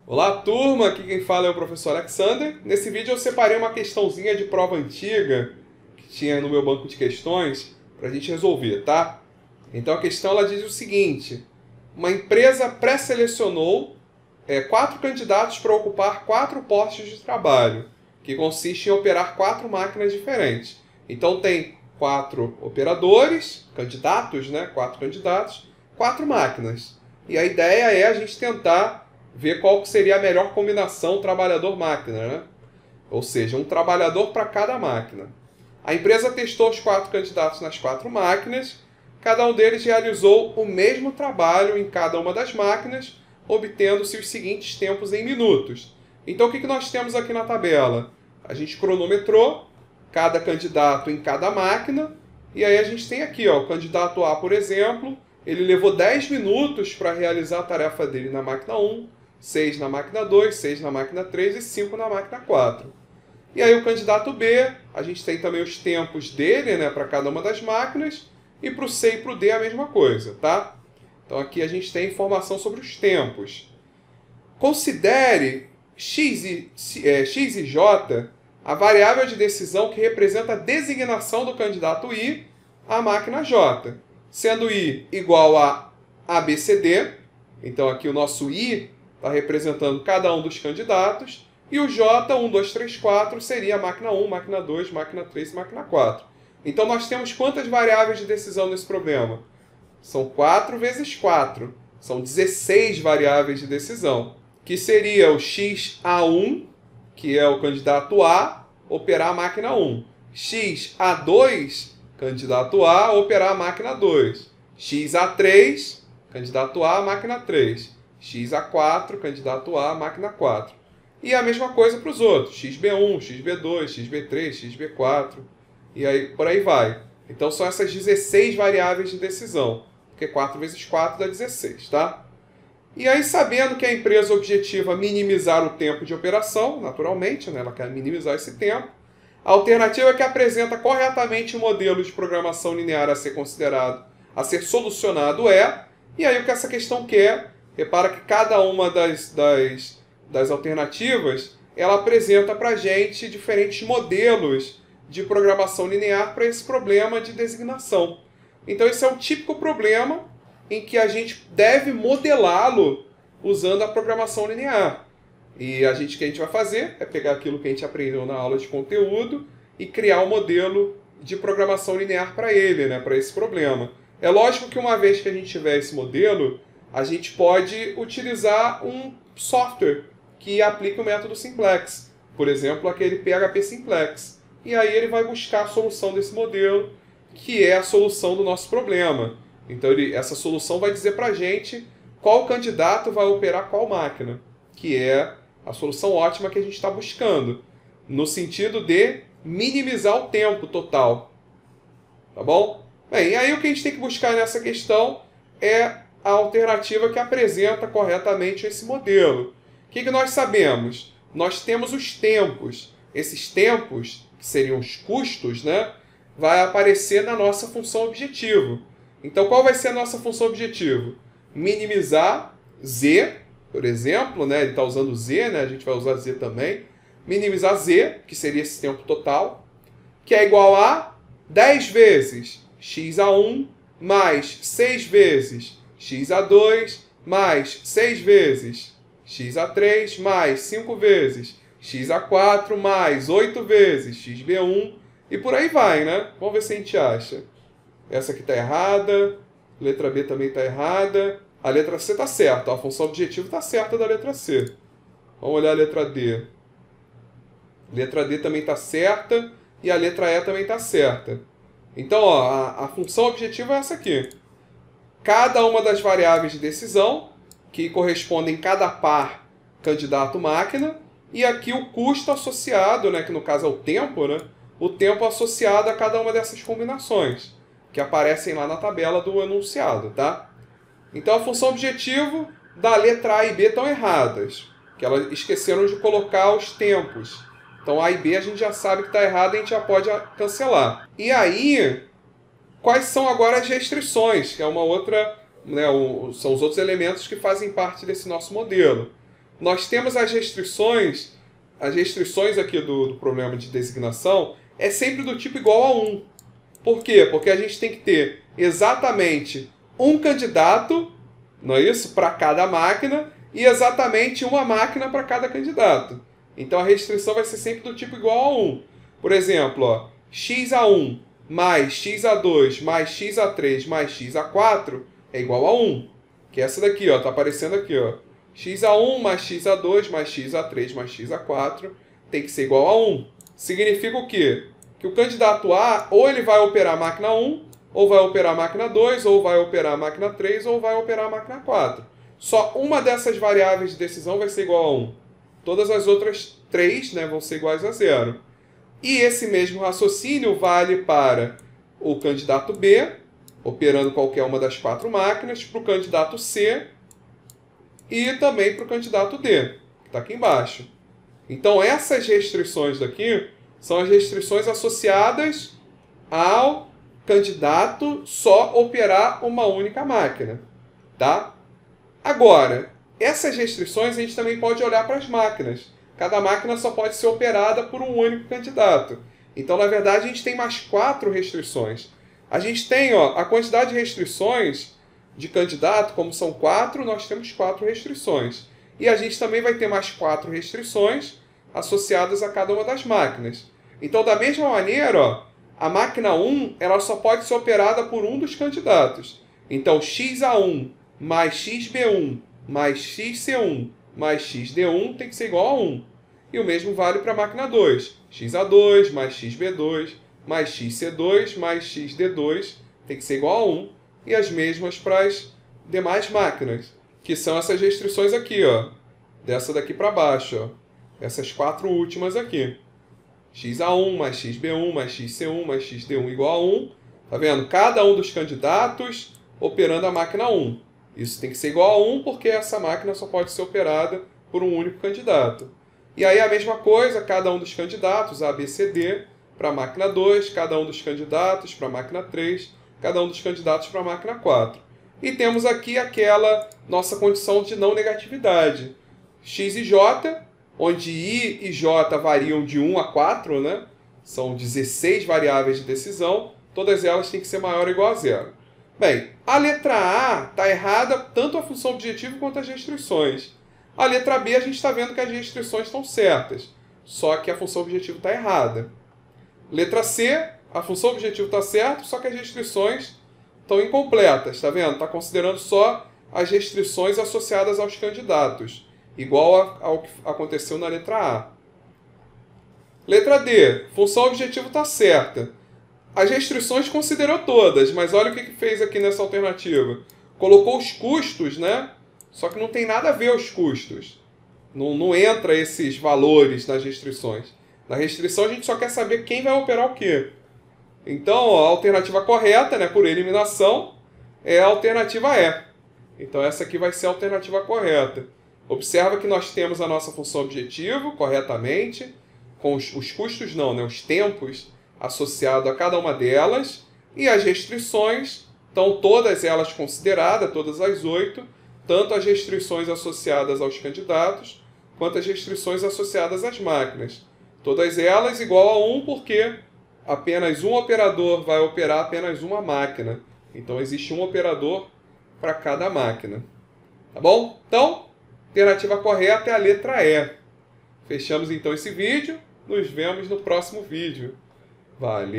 Olá, turma! Aqui quem fala é o professor Alexander. Nesse vídeo eu separei uma questãozinha de prova antiga que tinha no meu banco de questões para a gente resolver, tá? Então a questão ela diz o seguinte: uma empresa pré-selecionou 4 candidatos para ocupar 4 postos de trabalho, que consiste em operar 4 máquinas diferentes. Então tem 4 operadores, candidatos, né? 4 candidatos, 4 máquinas. E a ideia é a gente tentar ver qual seria a melhor combinação trabalhador-máquina, né? Ou seja, um trabalhador para cada máquina. A empresa testou os 4 candidatos nas 4 máquinas, cada um deles realizou o mesmo trabalho em cada uma das máquinas, obtendo-se os seguintes tempos em minutos. Então o que nós temos aqui na tabela? A gente cronometrou cada candidato em cada máquina, e aí a gente tem aqui, ó, o candidato A, por exemplo, ele levou 10 minutos para realizar a tarefa dele na máquina 1, 6 na máquina 2, 6 na máquina 3 e 5 na máquina 4. E aí o candidato B, a gente tem também os tempos dele, né, para cada uma das máquinas, e para o C e para o D a mesma coisa, tá? Então aqui a gente tem informação sobre os tempos. Considere X e J a variável de decisão que representa a designação do candidato I à máquina J, sendo I igual a ABCD. Então aqui o nosso I está representando cada um dos candidatos, e o J, 1, 2, 3, 4, seria a máquina 1, máquina 2, máquina 3 e máquina 4. Então nós temos quantas variáveis de decisão nesse problema? São 4 vezes 4. São 16 variáveis de decisão, que seria o XA1, que é o candidato A, operar a máquina 1. XA2, candidato A, operar a máquina 2. XA3, candidato A, máquina 3. XA4, candidato A, máquina 4. E a mesma coisa para os outros, XB1, XB2, XB3, XB4, e aí por aí vai. Então são essas 16 variáveis de decisão, porque 4 vezes 4 dá 16, tá? E aí, sabendo que a empresa objetiva minimizar o tempo de operação, naturalmente, né, ela quer minimizar esse tempo, a alternativa que apresenta corretamente o modelo de programação linear a ser considerado, a ser solucionado e aí o que essa questão quer, repara que cada uma das alternativas, ela apresenta para a gente diferentes modelos de programação linear para esse problema de designação. Então esse é um típico problema em que a gente deve modelá-lo usando a programação linear. E o que a gente vai fazer é pegar aquilo que a gente aprendeu na aula de conteúdo e criar um modelo de programação linear para ele, né, para esse problema. É lógico que uma vez que a gente tiver esse modelo, a gente pode utilizar um software que aplique o método simplex. Por exemplo, aquele PHP simplex. E aí ele vai buscar a solução desse modelo, que é a solução do nosso problema. Então essa solução vai dizer para a gente qual candidato vai operar qual máquina, que é a solução ótima que a gente está buscando, no sentido de minimizar o tempo total. Tá bom? Bem, e aí o que a gente tem que buscar nessa questão é a alternativa que apresenta corretamente esse modelo. O que nós sabemos? Nós temos os tempos. Esses tempos, que seriam os custos, né, vai aparecer na nossa função objetivo. Então, qual vai ser a nossa função objetivo? Minimizar Z, por exemplo, né? Ele está usando Z, né? A gente vai usar Z também. Minimizar Z, que seria esse tempo total, que é igual a 10 vezes XA1 mais 6 vezes XA2 mais 6 vezes XA3 mais 5 vezes XA4 mais 8 vezes XB1 e por aí vai, né? Vamos ver se a gente acha. Essa aqui está errada, a letra B também está errada, a letra C está certa, a função objetivo está certa da letra C. Vamos olhar a letra D. A letra D também está certa e a letra E também está certa. Então, ó, a função objetiva é essa aqui. Cada uma das variáveis de decisão, que correspondem em cada par candidato-máquina, e aqui o custo associado, né, que no caso é o tempo, né, o tempo associado a cada uma dessas combinações, que aparecem lá na tabela do enunciado, tá? Então a função objetivo da letra A e B estão erradas, que elas esqueceram de colocar os tempos. Então A e B a gente já sabe que está errado e a gente já pode cancelar. E aí, quais são agora as restrições, que é uma outra, né, são os outros elementos que fazem parte desse nosso modelo. nós temos as restrições aqui do problema de designação é sempre do tipo igual a 1. Por quê? Porque a gente tem que ter exatamente um candidato, não é isso? Para cada máquina e exatamente uma máquina para cada candidato. Então a restrição vai ser sempre do tipo igual a 1. Por exemplo, ó, x1 mais x2 mais x3 mais x4 é igual a 1. Que é essa daqui, ó, tá aparecendo aqui, ó. x1 mais x2 mais x3 mais x4 tem que ser igual a 1. Significa o quê? Que o candidato A, ou ele vai operar a máquina 1, ou vai operar a máquina 2, ou vai operar a máquina 3, ou vai operar a máquina 4. Só uma dessas variáveis de decisão vai ser igual a 1. Todas as outras 3, né, vão ser iguais a 0. E esse mesmo raciocínio vale para o candidato B, operando qualquer uma das 4 máquinas, para o candidato C e também para o candidato D, que está aqui embaixo. Então essas restrições daqui são as restrições associadas ao candidato só operar uma única máquina, tá? Agora, essas restrições a gente também pode olhar para as máquinas. Cada máquina só pode ser operada por um único candidato. Então, na verdade, a gente tem mais 4 restrições. A gente tem, ó, a quantidade de restrições de candidato, como são 4, nós temos 4 restrições. E a gente também vai ter mais 4 restrições associadas a cada uma das máquinas. Então, da mesma maneira, ó, a máquina 1 ela só pode ser operada por um dos candidatos. Então, xa1 mais xb1 mais xc1 mais xd1 tem que ser igual a 1. E o mesmo vale para a máquina 2. xa2 mais xb2 mais xc2 mais xd2 tem que ser igual a 1. E as mesmas para as demais máquinas, que são essas restrições aqui, ó, dessa daqui para baixo, ó, essas 4 últimas aqui. xa1 mais xb1 mais xc1 mais xd1 igual a 1. Tá vendo? Cada um dos candidatos operando a máquina 1. Isso tem que ser igual a 1 porque essa máquina só pode ser operada por um único candidato. E aí a mesma coisa, cada um dos candidatos, A, B, C, D, para a máquina 2, cada um dos candidatos para a máquina 3, cada um dos candidatos para a máquina 4. E temos aqui aquela nossa condição de não negatividade. X e J, onde I e J variam de 1 a 4, né? São 16 variáveis de decisão, todas elas têm que ser maior ou igual a 0. Bem, a letra A está errada, tanto a função objetivo quanto as restrições. A letra B, a gente está vendo que as restrições estão certas, só que a função objetivo está errada. Letra C, a função objetivo está certa, só que as restrições estão incompletas, está vendo? Está considerando só as restrições associadas aos candidatos, igual ao que aconteceu na letra A. Letra D, função objetivo está certa. As restrições considerou todas, mas olha o que fez aqui nessa alternativa. Colocou os custos, né? Só que não tem nada a ver os custos. Não entra esses valores nas restrições. Na restrição a gente só quer saber quem vai operar o quê. Então, ó, a alternativa correta, né, por eliminação, é a alternativa E. Então essa aqui vai ser a alternativa correta. Observa que nós temos a nossa função objetivo corretamente, com os custos não, né, os tempos associado a cada uma delas, e as restrições, estão todas elas consideradas, todas as 8, tanto as restrições associadas aos candidatos, quanto as restrições associadas às máquinas. Todas elas igual a 1, porque apenas um operador vai operar apenas uma máquina. Então existe um operador para cada máquina. Tá bom? Então, a alternativa correta é a letra E. Fechamos então esse vídeo, nos vemos no próximo vídeo. Valeu!